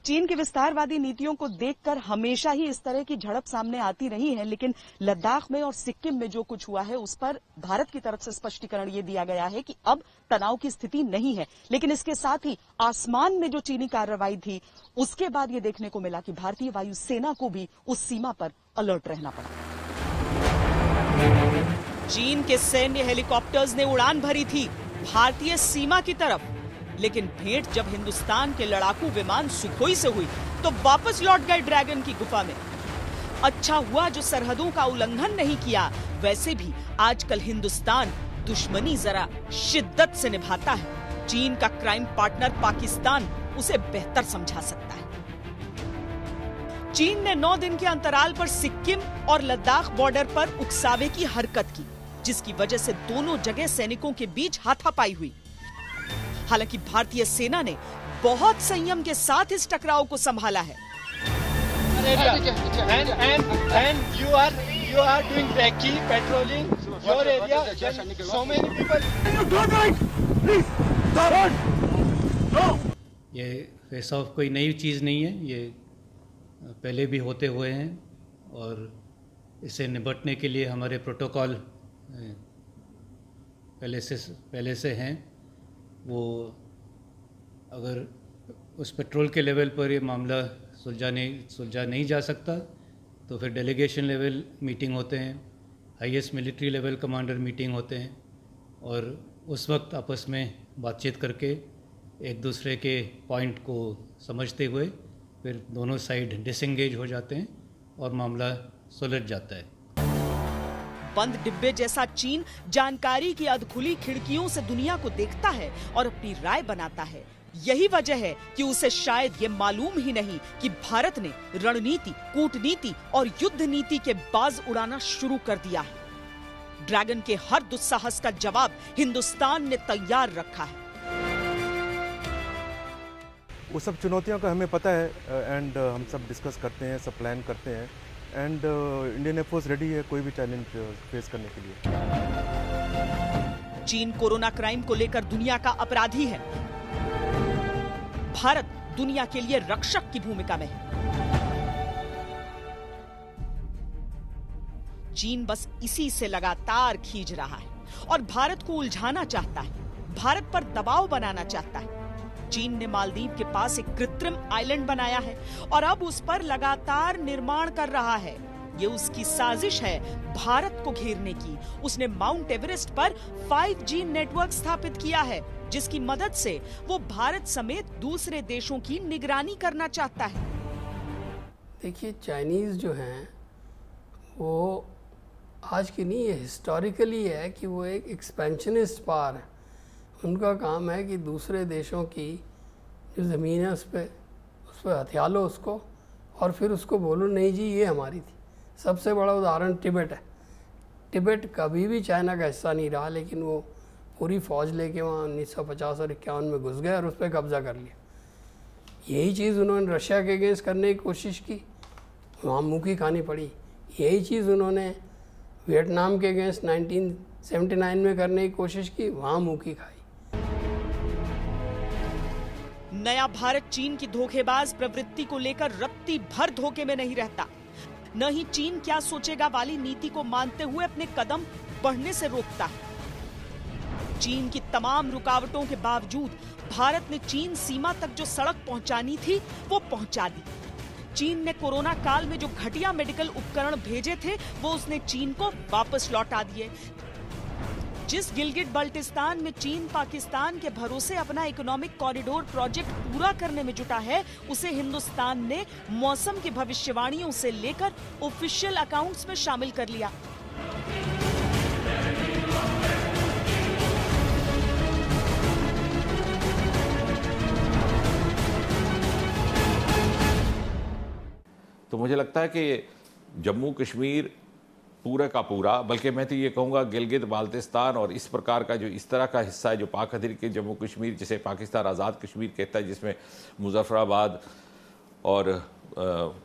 चीन की विस्तारवादी नीतियों को देखकर हमेशा ही इस तरह की झड़प सामने आती रही है, लेकिन लद्दाख में और सिक्किम में जो कुछ हुआ है उस पर भारत की तरफ से स्पष्टीकरण ये दिया गया है कि अब तनाव की स्थिति नहीं है। लेकिन इसके साथ ही आसमान में जो चीनी कार्रवाई थी उसके बाद ये देखने को मिला कि भारतीय वायुसेना को भी उस सीमा पर अलर्ट रहना पड़ा। चीन के सैन्य हेलीकॉप्टर्स ने उड़ान भरी थी भारतीय सीमा की तरफ, लेकिन भेंट जब हिंदुस्तान के लड़ाकू विमान सुखोई से हुई तो वापस लौट गए ड्रैगन की गुफा में। अच्छा हुआ जो सरहदों का उल्लंघन नहीं किया, वैसे भी आजकल हिंदुस्तान दुश्मनी जरा शिद्दत से निभाता है। चीन का क्राइम पार्टनर पाकिस्तान उसे बेहतर समझा सकता है। चीन ने 9 दिन के अंतराल पर सिक्किम और लद्दाख बॉर्डर पर उकसावे की हरकत की, जिसकी वजह से दोनों जगह सैनिकों के बीच हाथापाई हुई। हालांकि भारतीय सेना ने बहुत संयम के साथ इस टकराव को संभाला है। ये फेस ऑफ कोई नई चीज़ नहीं है, ये पहले भी होते हुए हैं और इसे निपटने के लिए हमारे प्रोटोकॉल पहले से हैं। वो अगर उस पेट्रोल के लेवल पर ये मामला सुलझा नहीं जा सकता तो फिर डेलीगेशन लेवल मीटिंग होते हैं, highest military level commander meeting होते हैं और उस वक्त आपस में बातचीत करके एक दूसरे के पॉइंट को समझते हुए फिर दोनों साइड डिसएंगेज हो जाते हैं और मामला सुलझ जाता है। बंद डिब्बे जैसा चीन जानकारी की अधखुली खिड़कियों से दुनिया को देखता है और अपनी राय बनाता है। यही वजह है कि उसे शायद ये मालूम ही नहीं कि भारत ने रणनीति, कूटनीति और युद्ध नीति के बाज उड़ाना शुरू कर दिया है। ड्रैगन के हर दुस्साहस का जवाब हिंदुस्तान ने तैयार रखा है। वो सब चुनौतियों का हमें पता है एंड हम सब डिस्कस करते हैं, सब प्लान करते हैं एंड इंडियन एयरफोर्स रेडी है कोई भी चैलेंज फेस करने के लिए। चीन कोरोना क्राइम को लेकर दुनिया का अपराधी है। भारत दुनिया के लिए रक्षक की भूमिका में है। चीन बस इसी से लगातार खींच रहा है और भारत को उलझाना चाहता है, भारत पर दबाव बनाना चाहता है। चीन ने मालदीव के पास एक कृत्रिम आइलैंड बनाया है और अब उस पर लगातार निर्माण कर रहा है। ये उसकी साजिश है भारत को घेरने की। उसने माउंट एवरेस्ट पर 5G नेटवर्क स्थापित किया है, जिसकी मदद से वो भारत समेत दूसरे देशों की निगरानी करना चाहता है। देखिए, चाइनीज जो हैं वो आज की नहीं है, हिस्टोरिकली है कि वो एक एक्सपेंशनिस्ट पावर है। उनका काम है कि दूसरे देशों की जो ज़मीन है उस पर हथिया लो उसको और फिर उसको बोलो नहीं जी ये हमारी थी। सबसे बड़ा उदाहरण तिब्बत है। तिब्बत कभी भी चाइना का हिस्सा नहीं रहा, लेकिन वो पूरी फ़ौज लेके वहाँ 1950 और 51 में घुस गए और उस पर कब्ज़ा कर लिया। यही चीज़ उन्होंने रशिया के अगेंस्ट करने की कोशिश की, वहाँ मुँह की खानी पड़ी। यही चीज़ उन्होंने वियतनाम के अगेंस्ट 1979 में करने की कोशिश की, वहाँ मुँह की खाई। नया भारत चीन की धोखेबाज प्रवृत्ति को लेकर रत्ती भर धोखे में नहीं रहता। न ही चीन क्या सोचेगा वाली नीति को मानते हुए अपने कदम बढ़ने से रोकता है। चीन की तमाम रुकावटों के बावजूद भारत ने चीन सीमा तक जो सड़क पहुंचानी थी वो पहुंचा दी। चीन ने कोरोना काल में जो घटिया मेडिकल उपकरण भेजे थे वो उसने चीन को वापस लौटा दिए। जिस गिलगिट बल्टिस्तान में चीन पाकिस्तान के भरोसे अपना इकोनॉमिक कॉरिडोर प्रोजेक्ट पूरा करने में जुटा है, उसे हिंदुस्तान ने मौसम की भविष्यवाणियों से लेकर ऑफिशियल अकाउंट्स में शामिल कर लिया। तो मुझे लगता है कि जम्मू कश्मीर पूरा का पूरा, बल्कि मैं तो ये कहूँगा गिलगित बाल्टिस्तान और इस प्रकार का जो इस तरह का हिस्सा है जो पाक अधिकृत जम्मू कश्मीर, जिसे पाकिस्तान आज़ाद कश्मीर कहता है, जिसमें मुजफ्फराबाद और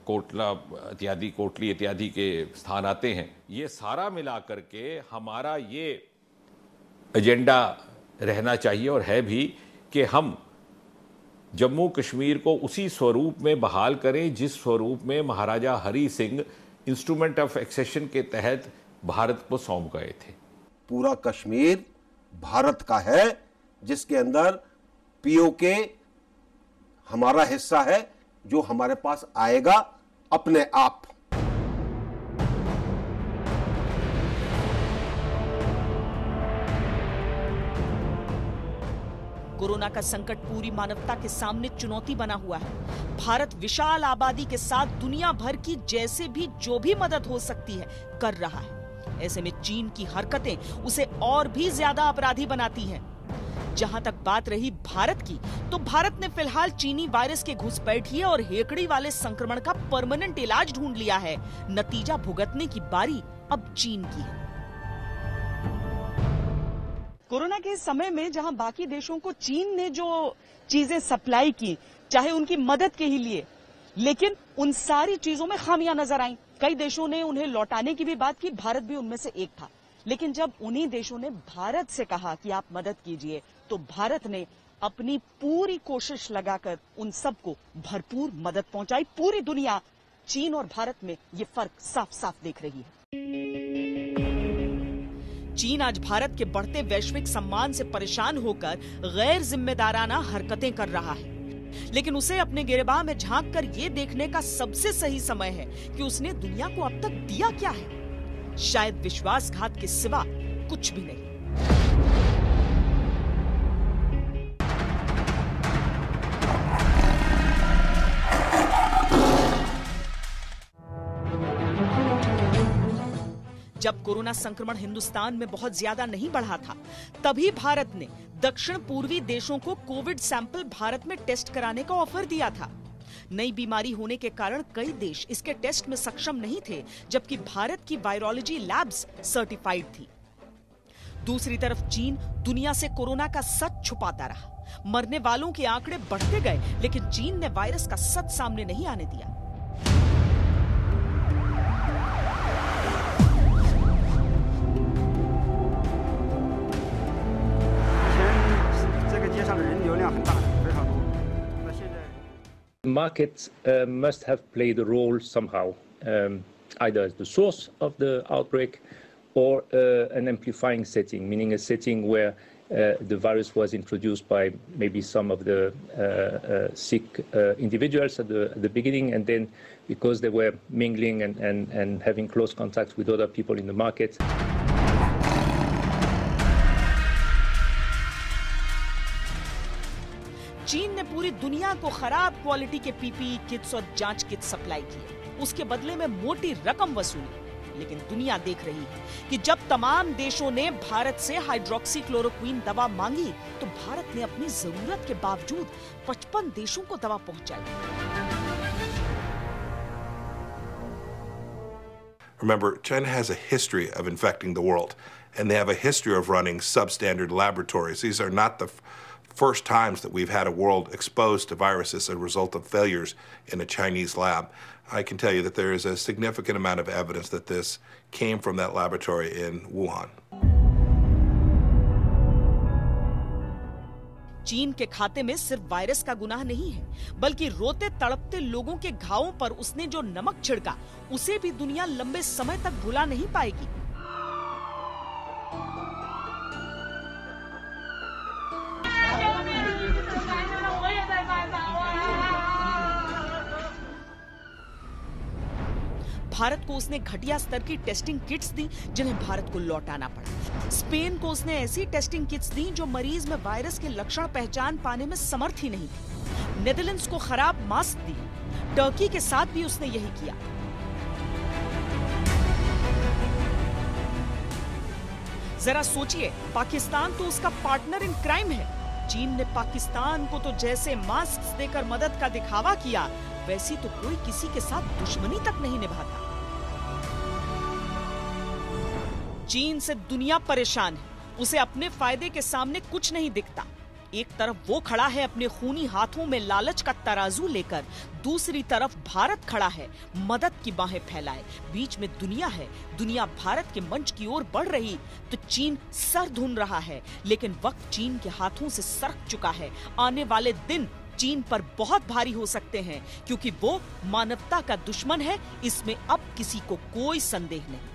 कोटली इत्यादि के स्थान आते हैं, ये सारा मिला करके हमारा ये एजेंडा रहना चाहिए और है भी कि हम जम्मू कश्मीर को उसी स्वरूप में बहाल करें जिस स्वरूप में Maharaja Hari Singh instrument of accession के तहत भारत को सौंप गए थे। पूरा कश्मीर भारत का है, जिसके अंदर पीओके हमारा हिस्सा है, जो हमारे पास आएगा अपने आप। कोरोना का संकट पूरी मानवता के सामने चुनौती बना हुआ है। भारत विशाल आबादी के साथ दुनिया भर की जैसे भी जो भी मदद हो सकती है कर रहा है। ऐसे में चीन की हरकतें उसे और भी ज्यादा अपराधी बनाती हैं। जहां तक बात रही भारत की, तो भारत ने फिलहाल चीनी वायरस के घुसपैठिए और हेकड़ी वाले संक्रमण का परमानेंट इलाज ढूंढ लिया है। नतीजा भुगतने की बारी अब चीन की है। कोरोना के समय में जहां बाकी देशों को चीन ने जो चीजें सप्लाई की, चाहे उनकी मदद के ही लिए, लेकिन उन सारी चीजों में खामियां नजर आई। कई देशों ने उन्हें लौटाने की भी बात की, भारत भी उनमें से एक था। लेकिन जब उन्हीं देशों ने भारत से कहा कि आप मदद कीजिए, तो भारत ने अपनी पूरी कोशिश लगाकर उन सबको भरपूर मदद पहुंचाई। पूरी दुनिया चीन और भारत में ये फर्क साफ साफ देख रही है। चीन आज भारत के बढ़ते वैश्विक सम्मान से परेशान होकर गैर जिम्मेदाराना हरकतें कर रहा है, लेकिन उसे अपने गिरबान में झांककर ये देखने का सबसे सही समय है कि उसने दुनिया को अब तक दिया क्या है। शायद विश्वासघात के सिवा कुछ भी नहीं। जब कोरोना संक्रमण हिंदुस्तान में बहुत ज्यादा नहीं बढ़ा था, तभी भारत ने दक्षिण पूर्वी देशों को कोविड सैंपल भारत में टेस्ट कराने का ऑफर दिया था। नई बीमारी होने के कारण कई देश इसके टेस्ट में सक्षम नहीं थे, जबकि भारत की वायरोलॉजी लैब्स सर्टिफाइड थी। दूसरी तरफ चीन दुनिया से कोरोना का सच छुपाता रहा। मरने वालों के आंकड़े बढ़ते गए, लेकिन चीन ने वायरस का सच सामने नहीं आने दिया। Markets must have played a role somehow, either as the source of the outbreak or an amplifying setting, meaning a setting where the virus was introduced by maybe some of the sick individuals at the beginning, and then because they were mingling and having close contacts with other people in the market. चीन ने पूरी दुनिया को खराब quality के PPE kits और जांच kit supply किए, उसके बदले में मोटी रकम वसूली। लेकिन दुनिया देख रही है कि जब तमाम देशों ने भारत से हाइड्रोक्सीक्लोरोक्वीन दवा मांगी, तो भारत ने अपनी जरूरत के बावजूद 55 देशों को दवा पहुंचाई। Remember, China has a history of infecting the world, and they have a history of running substandard laboratories. These are not the first times that we've had a world exposed to viruses as a result of failures in a Chinese lab. I can tell you that there is a significant amount of evidence that this came from that laboratory in Wuhan. चीन के खाते में सिर्फ virus का गुनाह नहीं है, बल्कि रोते तड़पते लोगों के घावों पर उसने जो नमक छिड़का, उसे भी दुनिया लंबे समय तक भुला नहीं पाएगी। भारत को उसने घटिया स्तर की टेस्टिंग किट्स दी, जिन्हें भारत को लौटाना पड़ा। स्पेन को उसने ऐसी टेस्टिंग किट्स दी जो मरीज में वायरस के लक्षण पहचान पाने में समर्थ ही नहीं थी। नेदरलैंड्स को खराब मास्क दी। टर्की के साथ भी उसने यही किया। जरा सोचिए, पाकिस्तान तो उसका पार्टनर इन क्राइम है। चीन ने पाकिस्तान को तो जैसे मास्क देकर मदद का दिखावा किया, वैसी तो कोई किसी के साथ दुश्मनी तक नहीं निभाता। चीन से दुनिया परेशान है, उसे अपने फायदे के सामने कुछ नहीं दिखता। एक तरफ वो खड़ा है अपने खूनी हाथों में लालच का तराजू लेकर, दूसरी तरफ भारत खड़ा है मदद की बाहें फैलाए। बीच में दुनिया है, दुनिया भारत के मंच की ओर बढ़ रही तो चीन सर धुन रहा है। लेकिन वक्त चीन के हाथों से सरक चुका है। आने वाले दिन चीन पर बहुत भारी हो सकते हैं, क्योंकि वो मानवता का दुश्मन है, इसमें अब किसी को कोई संदेह नहीं।